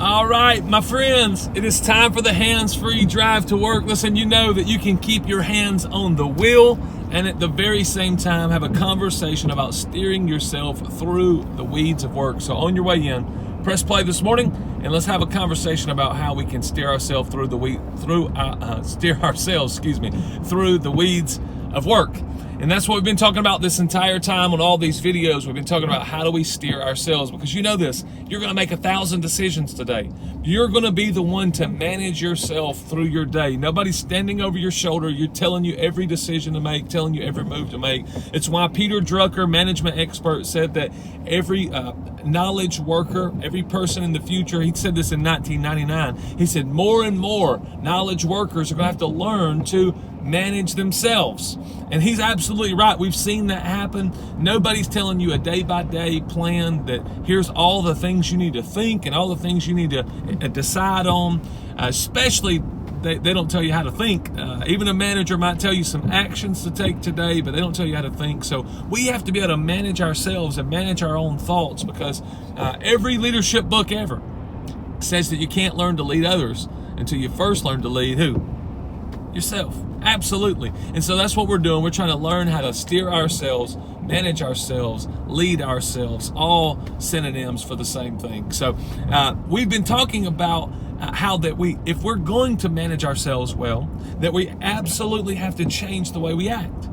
All right, my friends, it is time for the hands-free drive to work. Listen, you know that you can keep your hands on the wheel and at the very same time have a conversation about steering yourself through the weeds of work. So on your way in, press play this morning and let's have a conversation about how we can steer ourselves through the weeds of work. And that's what we've been talking about this entire time on all these videos. We've been talking about how do we steer ourselves, because you know this, you're going to make 1,000 decisions today. You're going to be the one to manage yourself through your day. Nobody's standing over your shoulder. You're telling you every decision to make, telling you every move to make. It's why Peter Drucker, management expert, said that every knowledge worker, every person in the future, he said this in 1999, he said more and more knowledge workers are going to have to learn to manage themselves. And he's absolutely right. We've seen that happen. Nobody's telling you a day-by-day plan that here's all the things you need to think and all the things you need to decide on. Especially, they don't tell you how to think. Even a manager might tell you some actions to take today, but they don't tell you how to think. So we have to be able to manage ourselves and manage our own thoughts, because every leadership book ever says that you can't learn to lead others until you first learn to lead who? Yourself. Absolutely. And so that's what we're doing. We're trying to learn how to steer ourselves, manage ourselves, lead ourselves, all synonyms for the same thing. So we've been talking about how that if we're going to manage ourselves well, that we absolutely have to change the way we act.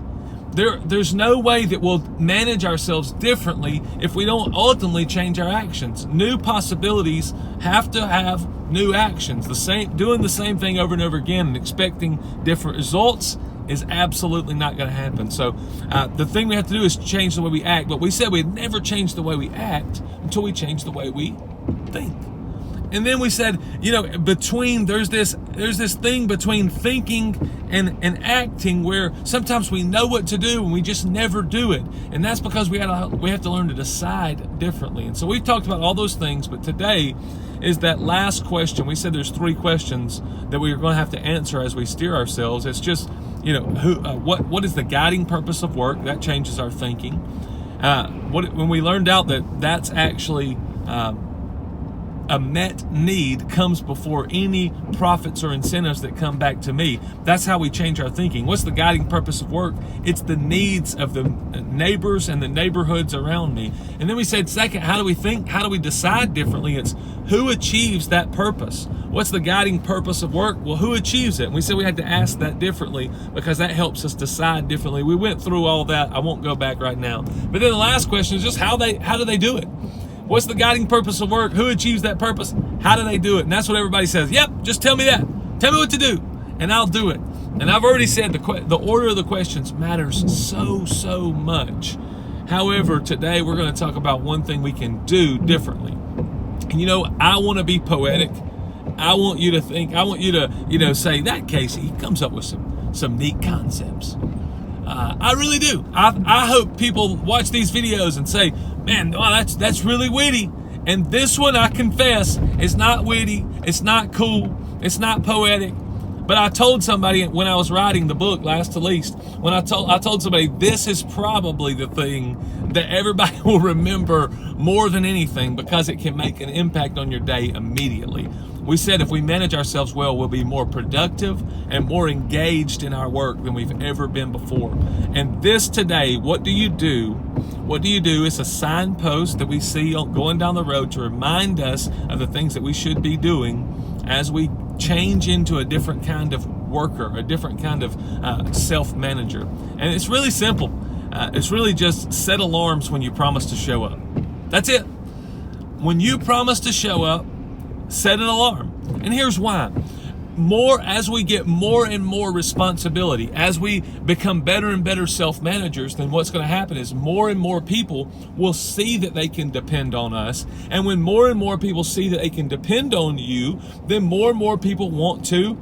There's no way that we'll manage ourselves differently if we don't ultimately change our actions. New possibilities have to have new actions. Doing the same thing over and over again and expecting different results is absolutely not going to happen. So the thing we have to do is change the way we act. But we said we'd never change the way we act until we change the way we think. And then we said, there's this thing between thinking and acting where sometimes we know what to do and we just never do it. And that's because we have to learn to decide differently. And so we've talked about all those things, but today is that last question. We said there's 3 questions that we're going to have to answer as we steer ourselves. It's just, what is the guiding purpose of work? That changes our thinking. When we learned out that that's actually a met need comes before any profits or incentives that come back to me. That's how we change our thinking. What's the guiding purpose of work? It's the needs of the neighbors and the neighborhoods around me. And then we said, second, how do we think? How do we decide differently? It's who achieves that purpose? What's the guiding purpose of work? Well, who achieves it? And we said we had to ask that differently because that helps us decide differently. We went through all that. I won't go back right now. But then the last question is just how do they do it? What's the guiding purpose of work? Who achieves that purpose? How do they do it? And that's what everybody says. Yep, just tell me that. Tell me what to do, and I'll do it. And I've already said the order of the questions matters so much. However, today we're going to talk about one thing we can do differently. And I want to be poetic. I want you to think. I want you to say that Casey comes up with some neat concepts. I really do. I hope people watch these videos and say, man, wow, that's really witty. And this one, I confess, is not witty. It's not cool. It's not poetic. But I told somebody when I was writing the book, Last to Least, when I told somebody this is probably the thing that everybody will remember more than anything because it can make an impact on your day immediately. We said if we manage ourselves well, we'll be more productive and more engaged in our work than we've ever been before. And this today, what do you do? What do you do? It's a signpost that we see going down the road to remind us of the things that we should be doing as we change into a different kind of worker, a different kind of self-manager. And it's really simple. It's really just set alarms when you promise to show up. That's it. When you promise to show up, set an alarm. And here's why. As we get more and more responsibility, as we become better and better self-managers, then what's going to happen is more and more people will see that they can depend on us. And when more and more people see that they can depend on you, then more and more people want to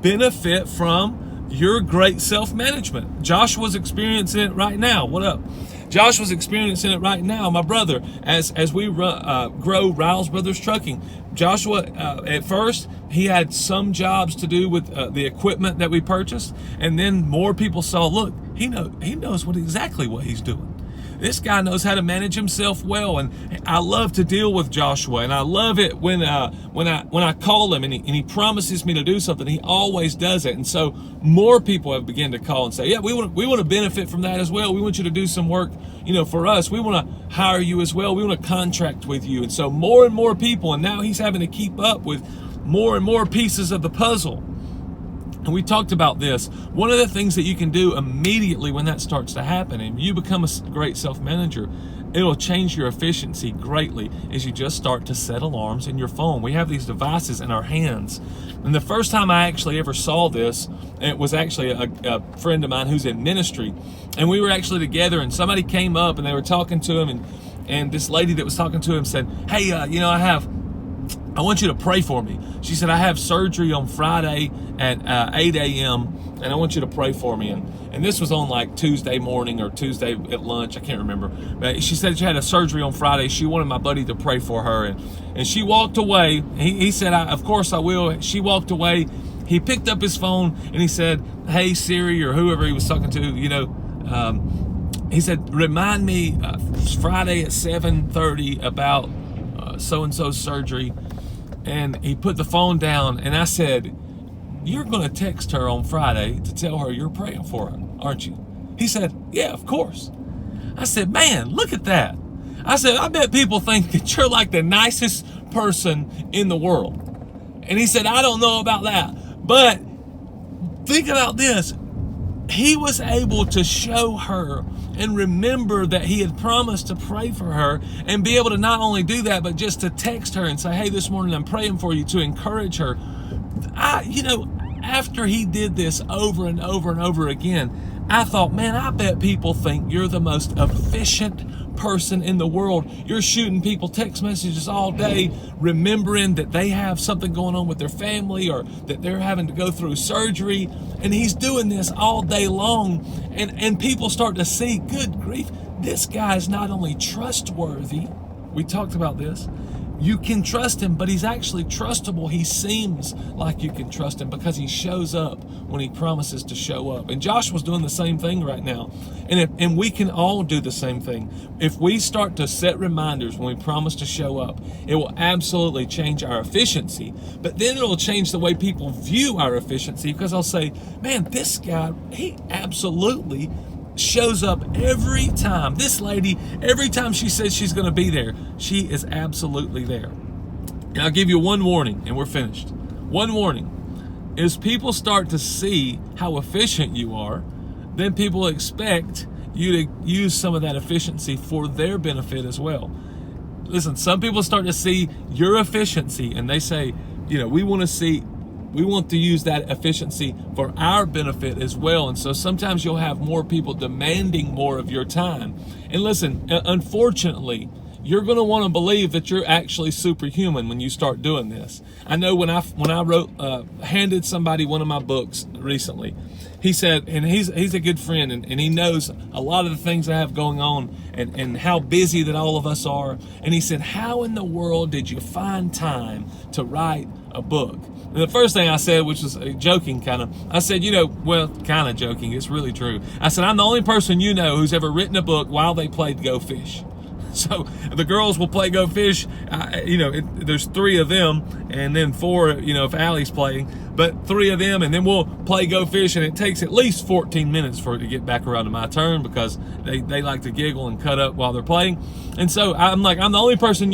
benefit from your great self-management. Joshua's experiencing it right now. What up? Joshua's experiencing it right now, my brother, as we grow Riles Brothers Trucking. Joshua, at first, he had some jobs to do with the equipment that we purchased, and then more people saw, look, he knows exactly what he's doing. this guy knows how to manage himself well. And I love to deal with Joshua, and I love it when I call him and he promises me to do something. He always does it. And so more people have begun to call and say, yeah, we want to benefit from that as well. We want you to do some work, for us. We want to hire you as well. We want to contract with you. And so more and more people, and now he's having to keep up with more and more pieces of the puzzle. And we talked about this. One of the things that you can do immediately when that starts to happen and you become a great self-manager, it'll change your efficiency greatly as you just start to set alarms in your phone. We have these devices in our hands. And the first time I actually ever saw this, it was actually a friend of mine who's in ministry. And we were actually together, and somebody came up and they were talking to him, and this lady that was talking to him said, hey, I want you to pray for me. She said, I have surgery on Friday at 8 a.m. and I want you to pray for me. And this was on like Tuesday morning or Tuesday at lunch. I can't remember. But she said she had a surgery on Friday. She wanted my buddy to pray for her. And she walked away. He said, of course I will. She walked away. He picked up his phone and he said, hey, Siri, or whoever he was talking to, he said, remind me Friday at 7:30 about so-and-so's surgery. And he put the phone down, and I said, you're going to text her on Friday to tell her you're praying for her, aren't you? He said, yeah, of course. I said, man, look at that. I said, I bet people think that you're like the nicest person in the world. And he said, I don't know about that. But think about this. He was able to show her and remember that he had promised to pray for her, and be able to not only do that, but just to text her and say, hey, this morning I'm praying for you, to encourage her. After he did this over and over and over again, I thought, man, I bet people think you're the most efficient person in the world. You're shooting people text messages all day, remembering that they have something going on with their family or that they're having to go through surgery. And he's doing this all day long. And people start to see, good grief, this guy is not only trustworthy. We talked about this. You can trust him, but he's actually trustable. He seems like you can trust him because he shows up when he promises to show up. And Joshua's doing the same thing right now. And we can all do the same thing. If we start to set reminders when we promise to show up, it will absolutely change our efficiency. But then it'll change the way people view our efficiency, because I'll say, man, this guy, he absolutely shows up every time. This lady, every time she says she's going to be there, she is absolutely there. And I'll give you one warning and we're finished. One warning is, people start to see how efficient you are, then people expect you to use some of that efficiency for their benefit as well. Listen, some people start to see your efficiency and they say, we want to use that efficiency for our benefit as well. And so sometimes you'll have more people demanding more of your time. And listen, unfortunately, you're going to want to believe that you're actually superhuman when you start doing this. I know when I handed somebody one of my books recently, he said, and he's a good friend, and he knows a lot of the things I have going on and how busy that all of us are. And he said, how in the world did you find time to write a book? And the first thing I said, which was joking kind of, I said, kind of joking, it's really true. I said, I'm the only person who's ever written a book while they played Go Fish. So the girls will play Go Fish. There's 3 of them, and then 4, if Allie's playing, but 3 of them, and then we'll play Go Fish, and it takes at least 14 minutes for it to get back around to my turn, because they like to giggle and cut up while they're playing. And so I'm the only person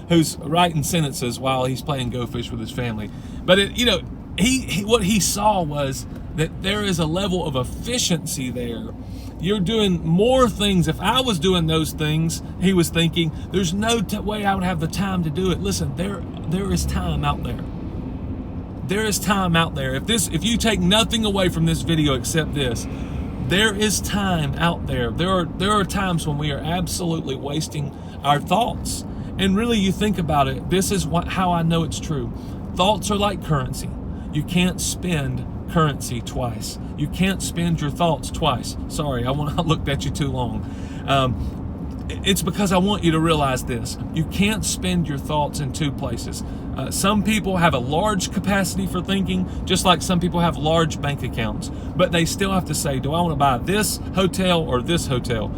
who's writing sentences while he's playing Go Fish with his family. But what he saw was that there is a level of efficiency there. You're doing more things. If I was doing those things, he was thinking, there's no way I would have the time to do it. Listen, there is time out there. There is time out there. If you take nothing away from this video except this, there is time out there. There are times when we are absolutely wasting our thoughts. And really, you think about it, this is how I know it's true. Thoughts are like currency. You can't spend currency twice. You can't spend your thoughts twice. Sorry, I looked at you too long. It's because I want you to realize this. You can't spend your thoughts in 2 places. Some people have a large capacity for thinking, just like some people have large bank accounts, but they still have to say, do I want to buy this hotel or this hotel?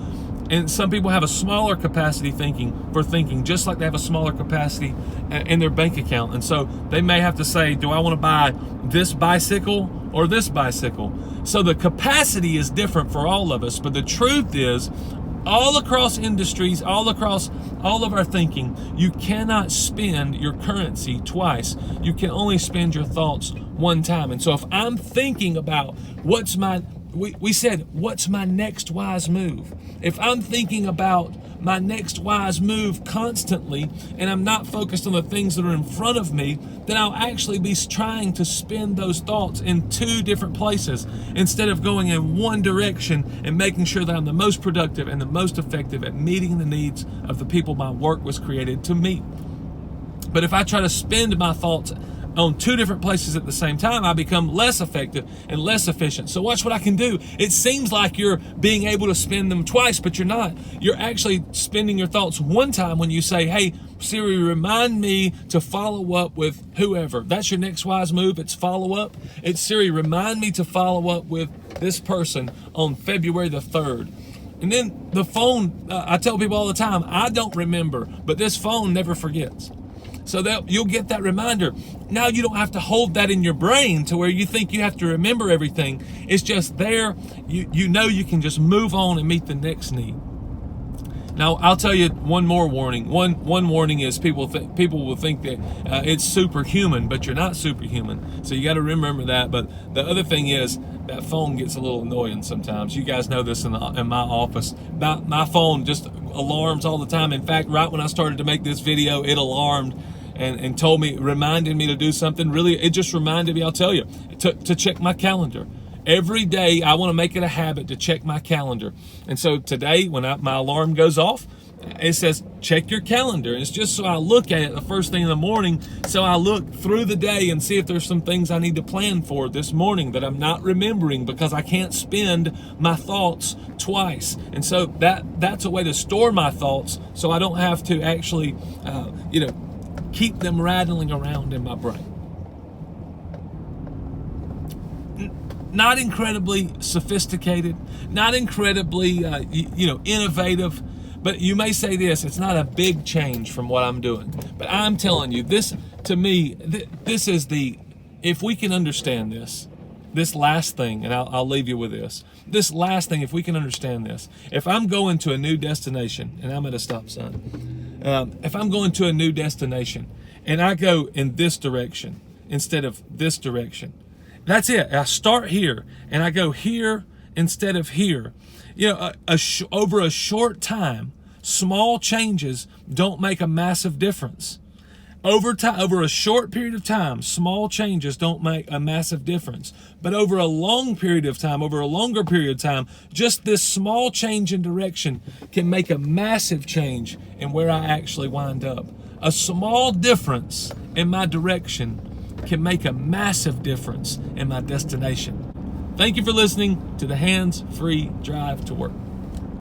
And some people have a smaller capacity for thinking, just like they have a smaller capacity in their bank account. And so they may have to say, do I want to buy this bicycle or this bicycle? So the capacity is different for all of us. But the truth is, all across industries, all across all of our thinking, you cannot spend your currency twice. You can only spend your thoughts one time. And so if I'm thinking about what's my next wise move? If I'm thinking about my next wise move constantly and I'm not focused on the things that are in front of me, then I'll actually be trying to spend those thoughts in two different places instead of going in one direction and making sure that I'm the most productive and the most effective at meeting the needs of the people my work was created to meet. But if I try to spend my thoughts on two different places at the same time, I become less effective and less efficient. So watch what I can do. It seems like you're being able to spend them twice, but you're not. You're actually spending your thoughts one time when you say, hey, Siri, remind me to follow up with whoever. That's your next wise move. It's follow up. It's Siri, remind me to follow up with this person on February the 3rd. And then the phone, I tell people all the time, I don't remember, but this phone never forgets. So that you'll get that reminder. Now you don't have to hold that in your brain to where you think you have to remember everything. It's just there. You know you can just move on and meet the next need. Now I'll tell you one more warning. One warning is people will think that it's superhuman, but you're not superhuman. So you got to remember that. But the other thing is that phone gets a little annoying sometimes. You guys know this in my office. My phone just alarms all the time. In fact, right when I started to make this video, it alarmed and told me, reminded me to do something. Really, it just reminded me, I'll tell you, to check my calendar. Every day, I want to make it a habit to check my calendar. And so today, when my alarm goes off, it says, check your calendar. And it's just so I look at it the first thing in the morning, so I look through the day and see if there's some things I need to plan for this morning that I'm not remembering because I can't spend my thoughts twice. And so that's a way to store my thoughts so I don't have to actually, keep them rattling around in my brain. Not incredibly sophisticated, not incredibly, innovative, but you may say this, it's not a big change from what I'm doing. But I'm telling you, this, to me, this is if we can understand this last thing, and I'll leave you with this last thing, if we can understand this. If I'm going to a new destination, and I'm at a stop sign, if I'm going to a new destination, and I go in this direction instead of this direction, that's it. I start here and I go here instead of here. Over a short time, small changes don't make a massive difference. Over a short period of time, small changes don't make a massive difference. But over a long period of time, over a longer period of time, just this small change in direction can make a massive change in where I actually wind up. A small difference in my direction can make a massive difference in my destination. Thank you for listening to the Hands Free Drive to Work.